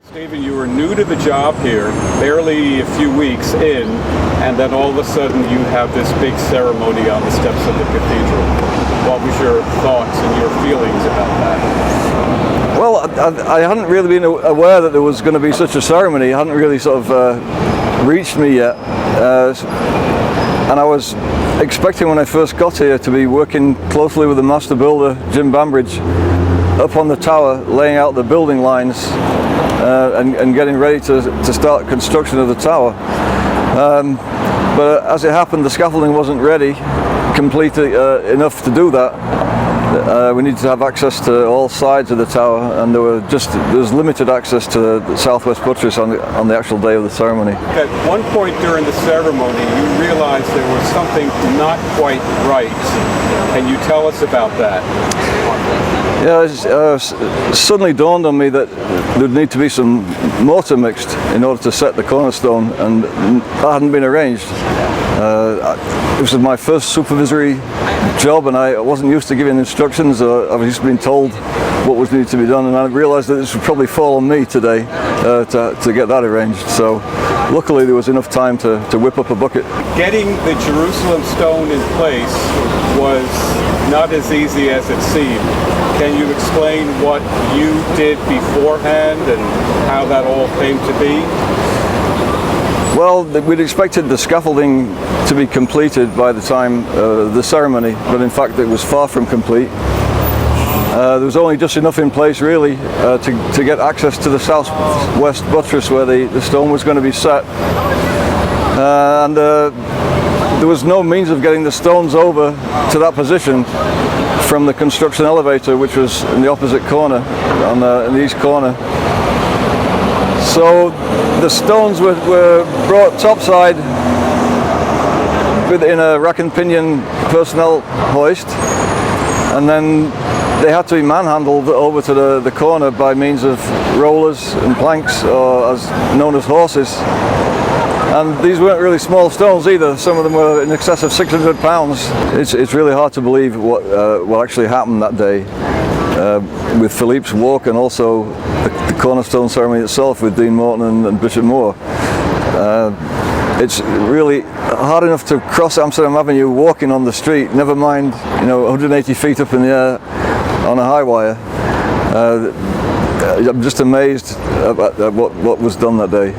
Stephen, you were new to the job here, barely a few weeks in, and then all of a sudden you have this big ceremony on the steps of the cathedral. What was your thoughts and your feelings about that? Well, I hadn't really been aware that there was going to be such a ceremony. It hadn't really sort of reached me yet. And I was expecting when I first got here to be working closely with the master builder, Jim Bambridge, up on the tower, laying out the building lines and getting ready to start construction of the tower. But as it happened, the scaffolding wasn't ready completely enough to do that. We needed to have access to all sides of the tower, and there was limited access to the southwest buttress on the actual day of the ceremony. At one point during the ceremony, you realized there was something not quite right. Can you tell us about that? Yeah, it suddenly dawned on me that there'd need to be some mortar mixed in order to set the cornerstone, and that hadn't been arranged. This was my first supervisory job, and I wasn't used to giving instructions. I was just being told what was needed to be done, and I realized that this would probably fall on me today to get that arranged. So luckily there was enough time to whip up a bucket. Getting the Jerusalem stone in place was not as easy as it seemed. Can you explain what you did beforehand and how that all came to be? Well, we'd expected the scaffolding to be completed by the time of the ceremony, but in fact it was far from complete. There was only just enough in place really to get access to the southwest buttress where the stone was going to be set. And there was no means of getting the stones over to that position from the construction elevator, which was in the opposite corner, in the east corner. So the stones were brought topside in a rack and pinion personnel hoist, and then they had to be manhandled over to the corner by means of rollers and planks, or as known as horses. And these weren't really small stones either. Some of them were in excess of 600 pounds. It's really hard to believe what actually happened that day with Philippe's walk, and also the cornerstone ceremony itself with Dean Morton and Bishop Moore. It's really hard enough to cross Amsterdam Avenue walking on the street, never mind 180 feet up in the air on a high wire. I'm just amazed at what was done that day.